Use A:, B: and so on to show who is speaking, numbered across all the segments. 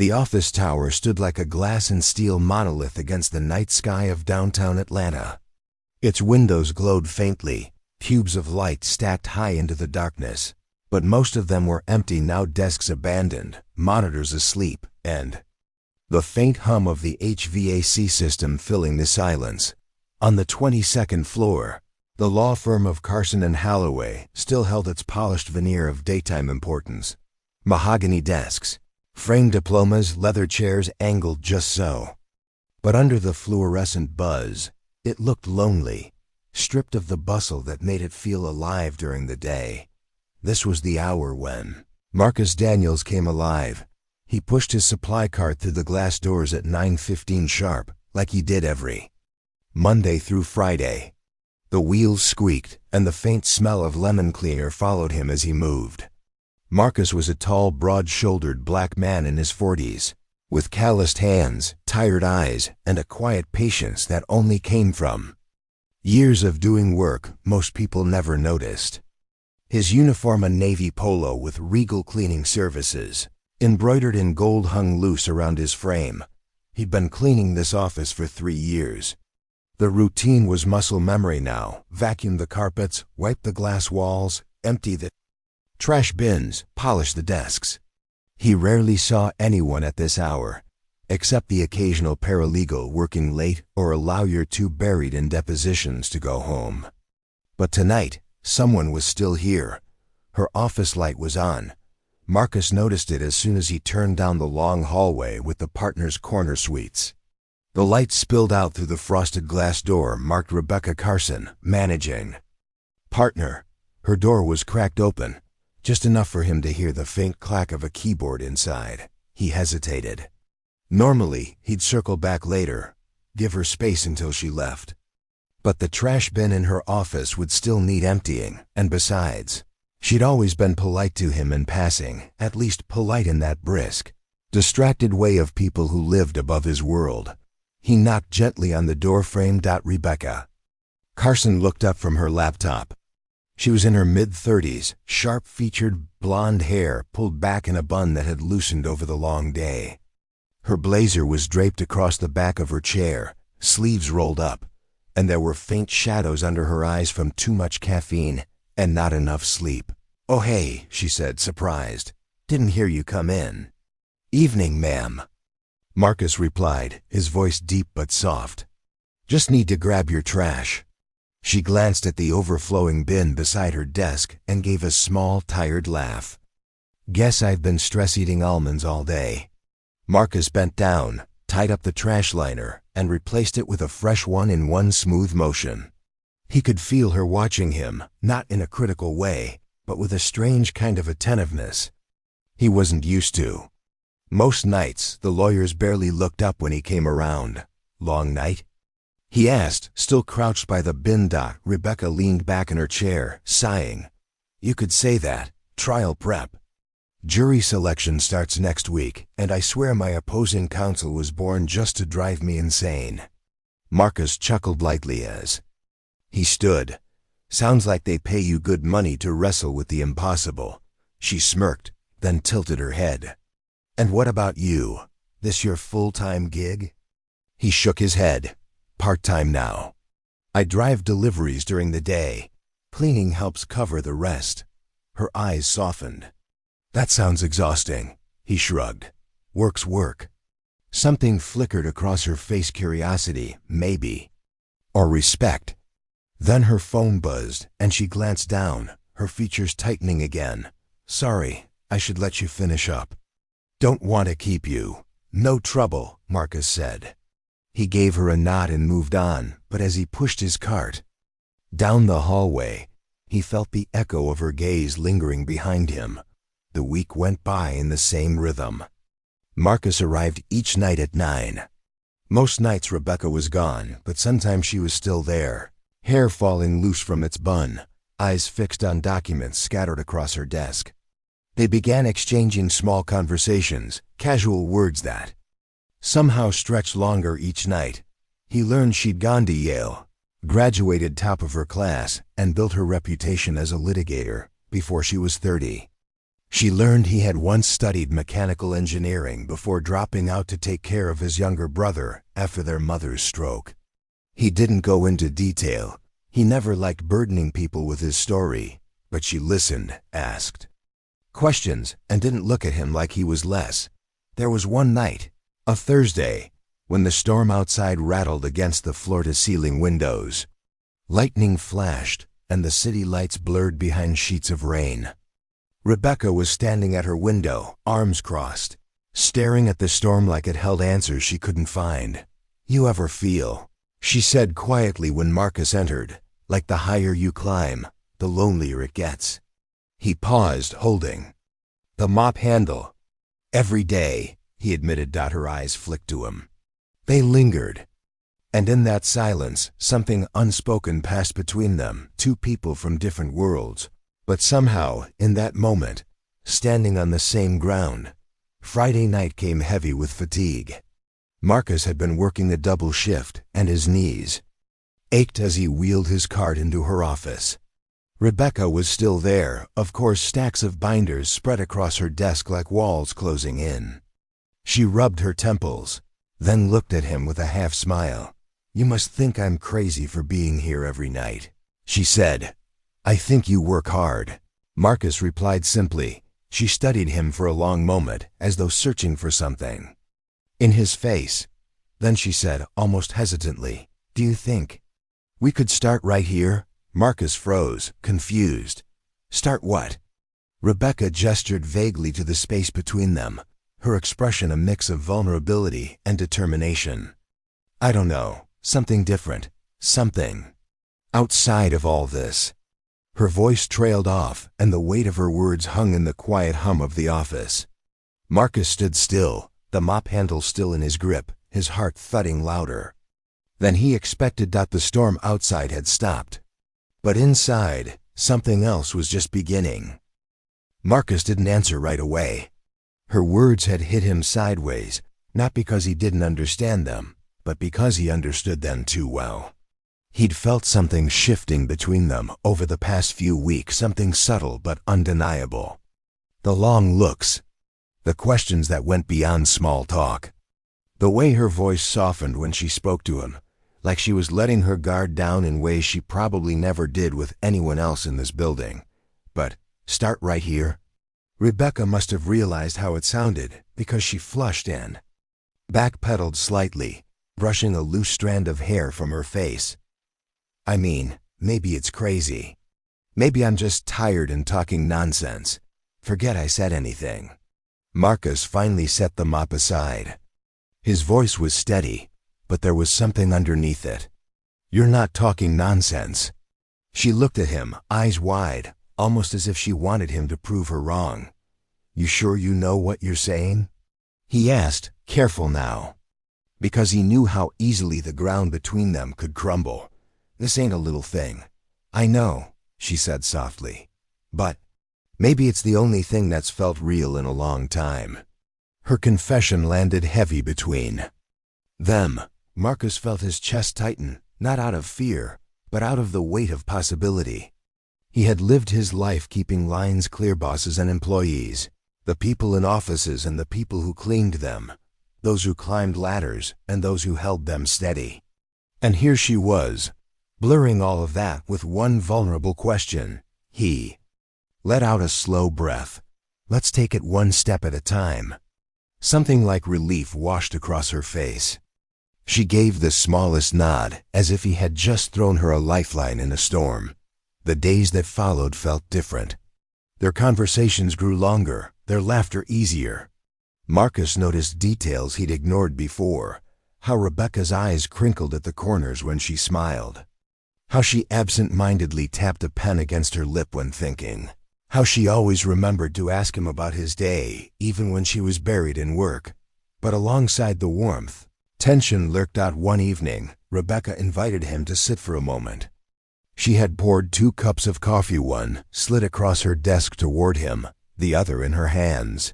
A: The office tower stood like a glass and steel monolith against the night sky of downtown Atlanta. Its windows glowed faintly, cubes of light stacked high into the darkness, but most of them were empty now, desks abandoned, monitors asleep, and the faint hum of the HVAC system filling the silence. On the 22nd floor, the law firm of Carson and Holloway still held its polished veneer of daytime importance. Mahogany desks, framed diplomas, leather chairs angled just so. But under the fluorescent buzz, it looked lonely, stripped of the bustle that made it feel alive during the day. This was the hour when Marcus Daniels came alive. He pushed his supply cart through the glass doors at 9:15 sharp, like he did every Monday through Friday. The wheels squeaked, and the faint smell of lemon cleaner followed him as he moved. Marcus was a tall, broad-shouldered black man in his 40s, with calloused hands, tired eyes, and a quiet patience that only came from years of doing work most people never noticed. His uniform, a navy polo with Regal Cleaning Services, embroidered in gold, hung loose around his frame. He'd been cleaning this office for 3 years. The routine was muscle memory now. Vacuum the carpets, wipe the glass walls, empty the trash bins, polish the desks. He rarely saw anyone at this hour, except the occasional paralegal working late or a lawyer too buried in depositions to go home. But tonight, someone was still here. Her office light was on. Marcus noticed it as soon as he turned down the long hallway with the partners' corner suites. The light spilled out through the frosted glass door marked Rebecca Carson, managing partner. Her door was cracked open, just enough for him to hear the faint clack of a keyboard inside. He hesitated. Normally, he'd circle back later, give her space until she left. But the trash bin in her office would still need emptying, and besides, she'd always been polite to him in passing, at least polite in that brisk, distracted way of people who lived above his world. He knocked gently on the doorframe. Rebecca Carson looked up from her laptop. She was in her mid-30s, sharp-featured, blonde hair pulled back in a bun that had loosened over the long day. Her blazer was draped across the back of her chair, sleeves rolled up, and there were faint shadows under her eyes from too much caffeine and not enough sleep. "Oh, hey," she said, surprised. "Didn't hear you come in." "Evening, ma'am," Marcus replied, his voice deep but soft. "Just need to grab your trash." She glanced at the overflowing bin beside her desk and gave a small, tired laugh. "Guess I've been stress-eating almonds all day." Marcus bent down, tied up the trash liner, and replaced it with a fresh one in one smooth motion. He could feel her watching him, not in a critical way, but with a strange kind of attentiveness he wasn't used to. Most nights, the lawyers barely looked up when he came around. "Long night?" he asked, still crouched by the bin dock. Rebecca leaned back in her chair, sighing. "You could say that. Trial prep. Jury selection starts next week, and I swear my opposing counsel was born just to drive me insane." Marcus chuckled lightly as he stood. "Sounds like they pay you good money to wrestle with the impossible." She smirked, then tilted her head. "And what about you? This your full-time gig?" He shook his head. "Part-time now. I drive deliveries during the day. Cleaning helps cover the rest." Her eyes softened. "That sounds exhausting," he shrugged. "Work's work." Something flickered across her face, curiosity, maybe, or respect. Then her phone buzzed, and she glanced down, her features tightening again. "Sorry, I should let you finish up." "Don't want to keep you." "No trouble," Marcus said. He gave her a nod and moved on, but as he pushed his cart down the hallway, he felt the echo of her gaze lingering behind him. The week went by in the same rhythm. Marcus arrived each night at 9. Most nights Rebecca was gone, but sometimes she was still there, hair falling loose from its bun, eyes fixed on documents scattered across her desk. They began exchanging small conversations, casual words that somehow stretched longer each night. He learned she'd gone to Yale, graduated top of her class, and built her reputation as a litigator before she was 30. She learned he had once studied mechanical engineering before dropping out to take care of his younger brother after their mother's stroke. He didn't go into detail. He never liked burdening people with his story, but she listened, asked questions, and didn't look at him like he was less. There was one night, a Thursday, when the storm outside rattled against the floor-to-ceiling windows. Lightning flashed, and the city lights blurred behind sheets of rain. Rebecca was standing at her window, arms crossed, staring at the storm like it held answers she couldn't find. "You ever feel," she said quietly when Marcus entered, "like the higher you climb, the lonelier it gets?" He paused, holding the mop handle. "Every day," he admitted. Her eyes flicked to him. They lingered. And in that silence, something unspoken passed between them, two people from different worlds. But somehow, in that moment, standing on the same ground, Friday night came heavy with fatigue. Marcus had been working a double shift, and his knees ached as he wheeled his cart into her office. Rebecca was still there, of course, stacks of binders spread across her desk like walls closing in. She rubbed her temples, then looked at him with a half-smile. "You must think I'm crazy for being here every night," she said. "I think you work hard." Marcus replied simply. She studied him for a long moment, as though searching for something in his face. Then she said, almost hesitantly, "Do you think we could start right here?" Marcus froze, confused. "Start what?" Rebecca gestured vaguely to the space between them, her expression a mix of vulnerability and determination. "I don't know, something different, something outside of all this." Her voice trailed off, and the weight of her words hung in the quiet hum of the office. Marcus stood still, the mop handle still in his grip, his heart thudding louder than he expected. The storm outside had stopped. But inside, something else was just beginning. Marcus didn't answer right away. Her words had hit him sideways, not because he didn't understand them, but because he understood them too well. He'd felt something shifting between them over the past few weeks, something subtle but undeniable. The long looks, the questions that went beyond small talk, the way her voice softened when she spoke to him, like she was letting her guard down in ways she probably never did with anyone else in this building. But start right here? Rebecca must have realized how it sounded, because she flushed and backpedaled slightly, brushing a loose strand of hair from her face. "I mean, maybe it's crazy. Maybe I'm just tired and talking nonsense. Forget I said anything." Marcus finally set the mop aside. His voice was steady, but there was something underneath it. "You're not talking nonsense." She looked at him, eyes wide, almost as if she wanted him to prove her wrong. "You sure you know what you're saying?" he asked, careful now, because he knew how easily the ground between them could crumble. "This ain't a little thing." "I know," she said softly. "But maybe it's the only thing that's felt real in a long time." Her confession landed heavy between them. Marcus felt his chest tighten, not out of fear, but out of the weight of possibility. He had lived his life keeping lines clear, bosses and employees, the people in offices and the people who cleaned them, those who climbed ladders and those who held them steady. And here she was, blurring all of that with one vulnerable question. He let out a slow breath. "Let's take it one step at a time." Something like relief washed across her face. She gave the smallest nod, as if he had just thrown her a lifeline in a storm. The days that followed felt different. Their conversations grew longer, their laughter easier. Marcus noticed details he'd ignored before, how Rebecca's eyes crinkled at the corners when she smiled, how she absent-mindedly tapped a pen against her lip when thinking, how she always remembered to ask him about his day, even when she was buried in work. But alongside the warmth, tension lurked out. One evening, Rebecca invited him to sit for a moment. She had poured 2 cups of coffee, one slid across her desk toward him, the other in her hands.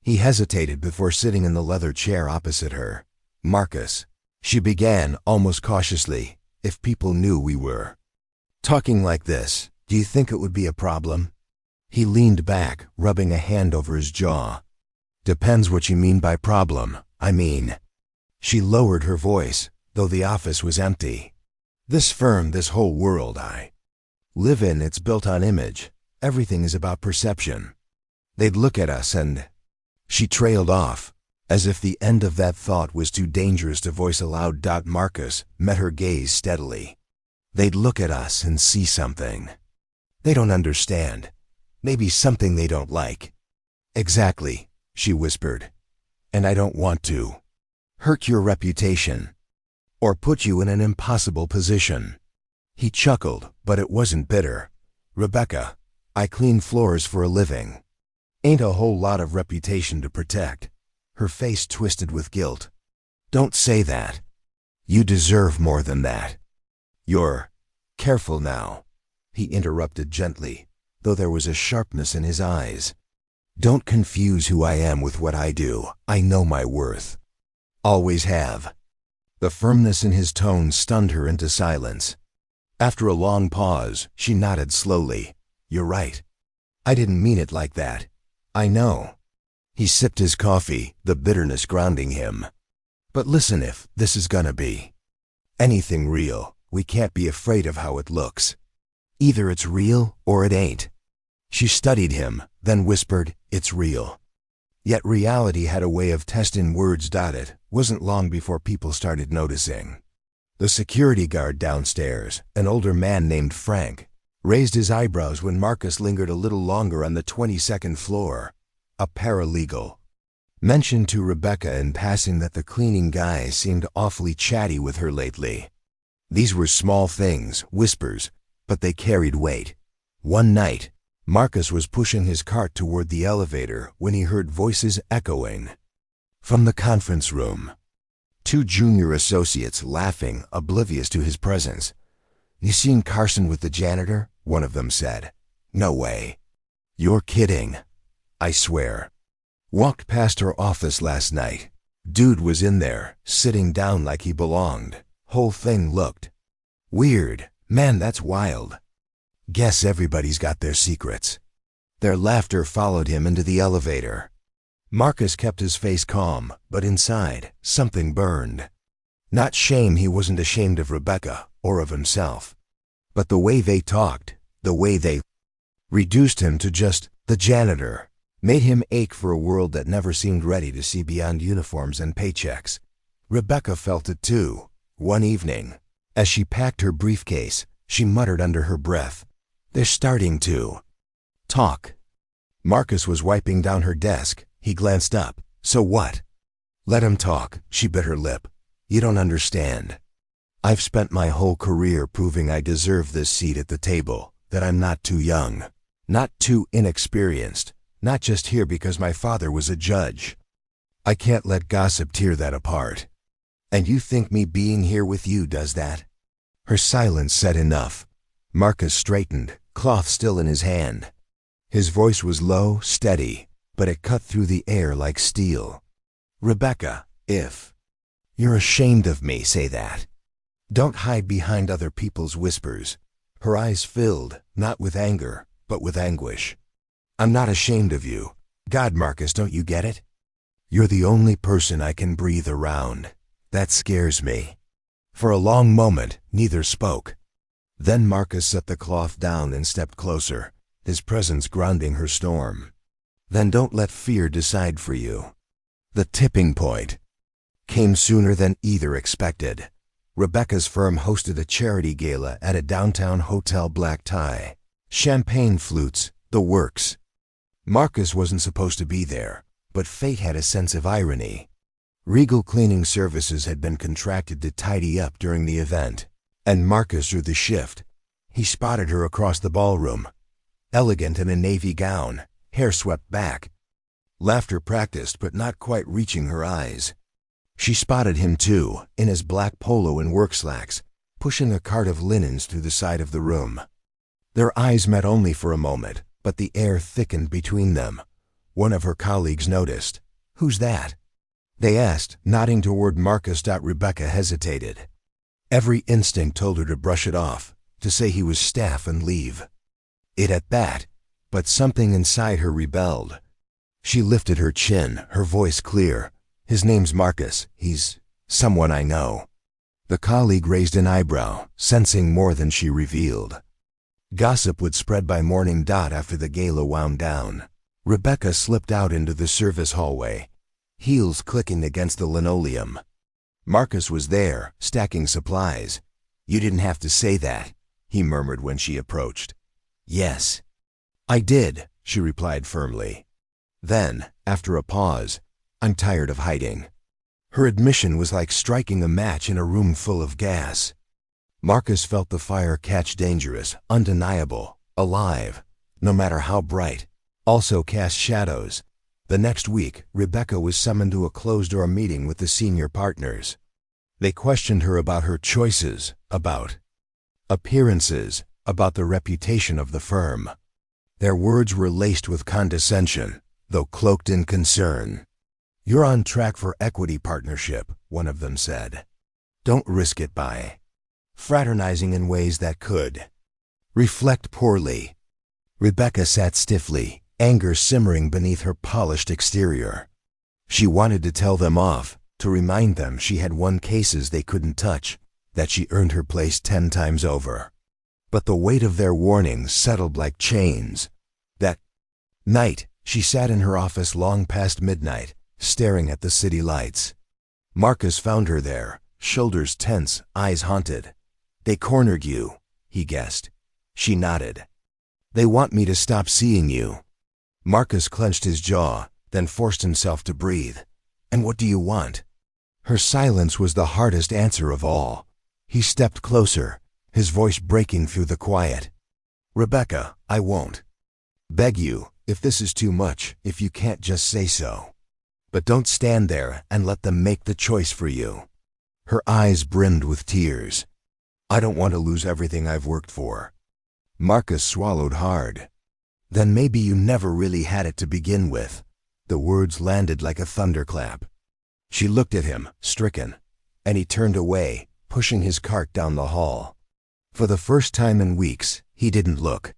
A: He hesitated before sitting in the leather chair opposite her. "Marcus," she began almost cautiously, "if people knew we were talking like this, do you think it would be a problem?" He leaned back, rubbing a hand over his jaw. Depends what you mean by problem, I mean. She lowered her voice, though the office was empty. This firm, this whole world I live in, it's built on image. Everything is about perception. They'd look at us and... She trailed off, as if the end of that thought was too dangerous to voice aloud. Marcus met her gaze steadily. They'd look at us and see something. They don't understand. Maybe something they don't like. Exactly, she whispered. And I don't want to hurt your reputation or put you in an impossible position. He chuckled, but it wasn't bitter. Rebecca, I clean floors for a living. Ain't a whole lot of reputation to protect. Her face twisted with guilt. Don't say that. You deserve more than that. You're... Careful now, he interrupted gently, though there was a sharpness in his eyes. Don't confuse who I am with what I do. I know my worth. Always have. The firmness in his tone stunned her into silence. After a long pause, she nodded slowly. You're right. I didn't mean it like that. I know. He sipped his coffee, the bitterness grounding him. But listen, if this is gonna be anything real, we can't be afraid of how it looks. Either it's real or it ain't. She studied him, then whispered, it's real. Yet reality had a way of testing words. It wasn't long before people started noticing. The security guard downstairs, an older man named Frank, raised his eyebrows when Marcus lingered a little longer on the 22nd floor. A paralegal mentioned to Rebecca in passing that the cleaning guy seemed awfully chatty with her lately. These were small things, whispers, but they carried weight. One night, Marcus was pushing his cart toward the elevator when he heard voices echoing from the conference room. Two junior associates laughing, oblivious to his presence. You seen Carson with the janitor? One of them said. No way. You're kidding. I swear. Walked past her office last night. Dude was in there, sitting down like he belonged. Whole thing looked weird. Man, that's wild. Guess everybody's got their secrets. Their laughter followed him into the elevator. Marcus kept his face calm, but inside, something burned. Not shame, he wasn't ashamed of Rebecca or of himself. But the way they talked, the way they reduced him to just the janitor, made him ache for a world that never seemed ready to see beyond uniforms and paychecks. Rebecca felt it too. One evening, as she packed her briefcase, she muttered under her breath, they're starting to talk. Marcus was wiping down her desk. He glanced up. So what? Let him talk, she bit her lip. You don't understand. I've spent my whole career proving I deserve this seat at the table, that I'm not too young, not too inexperienced, not just here because my father was a judge. I can't let gossip tear that apart. And you think me being here with you does that? Her silence said enough. Marcus straightened, cloth still in his hand. His voice was low, steady, but it cut through the air like steel. Rebecca, if you're ashamed of me, say that. Don't hide behind other people's whispers. Her eyes filled, not with anger, but with anguish. I'm not ashamed of you. God, Marcus, don't you get it? You're the only person I can breathe around. That scares me. For a long moment, neither spoke. Then Marcus set the cloth down and stepped closer, his presence grounding her storm. Then don't let fear decide for you. The tipping point came sooner than either expected. Rebecca's firm hosted a charity gala at a downtown hotel. Black tie, champagne flutes, the works. Marcus wasn't supposed to be there, but fate had a sense of irony. Regal Cleaning Services had been contracted to tidy up during the event, and Marcus drew the shift. He spotted her across the ballroom, elegant in a navy gown, hair swept back. Laughter practiced but not quite reaching her eyes. She spotted him too, in his black polo and work slacks, pushing a cart of linens through the side of the room. Their eyes met only for a moment, but the air thickened between them. One of her colleagues noticed. Who's that? They asked, nodding toward Marcus. Rebecca hesitated. Every instinct told her to brush it off, to say he was staff and leave. It at that, but something inside her rebelled. She lifted her chin, her voice clear. "His name's Marcus. He's someone I know." The colleague raised an eyebrow, sensing more than she revealed. Gossip would spread by morning after the gala wound down. Rebecca slipped out into the service hallway, heels clicking against the linoleum. Marcus was there, stacking supplies. "You didn't have to say that," he murmured when she approached. "Yes, I did," she replied firmly. Then, after a pause, "I'm tired of hiding." Her admission was like striking a match in a room full of gas. Marcus felt the fire catch, dangerous, undeniable, alive, no matter how bright, also cast shadows. The next week, Rebecca was summoned to a closed-door meeting with the senior partners. They questioned her about her choices, about appearances, about the reputation of the firm. Their words were laced with condescension, though cloaked in concern. "You're on track for equity partnership," one of them said. "Don't risk it by fraternizing in ways that could reflect poorly." Rebecca sat stiffly, anger simmering beneath her polished exterior. She wanted to tell them off, to remind them she had won cases they couldn't touch, that she earned her place 10 times over. But the weight of their warnings settled like chains. That night, she sat in her office long past midnight, staring at the city lights. Marcus found her there, shoulders tense, eyes haunted. "They cornered you," he guessed. She nodded. "They want me to stop seeing you." Marcus clenched his jaw, then forced himself to breathe. "And what do you want?" Her silence was the hardest answer of all. He stepped closer, his voice breaking through the quiet. "Rebecca, I won't beg you, if this is too much, if you can't just say so. But don't stand there and let them make the choice for you." Her eyes brimmed with tears. "I don't want to lose everything I've worked for." Marcus swallowed hard. "Then maybe you never really had it to begin with." The words landed like a thunderclap. She looked at him, stricken, and he turned away, pushing his cart down the hall. For the first time in weeks, he didn't look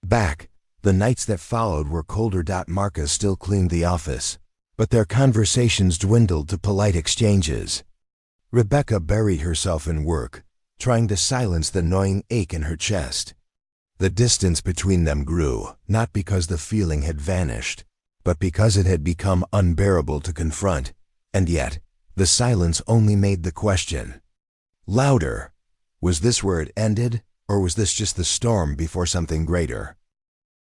A: back. The nights that followed were colder. Marcus still cleaned the office, but their conversations dwindled to polite exchanges. Rebecca buried herself in work, trying to silence the gnawing ache in her chest. The distance between them grew, not because the feeling had vanished, but because it had become unbearable to confront. And yet, the silence only made the question louder. Was this where it ended, or was this just the storm before something greater?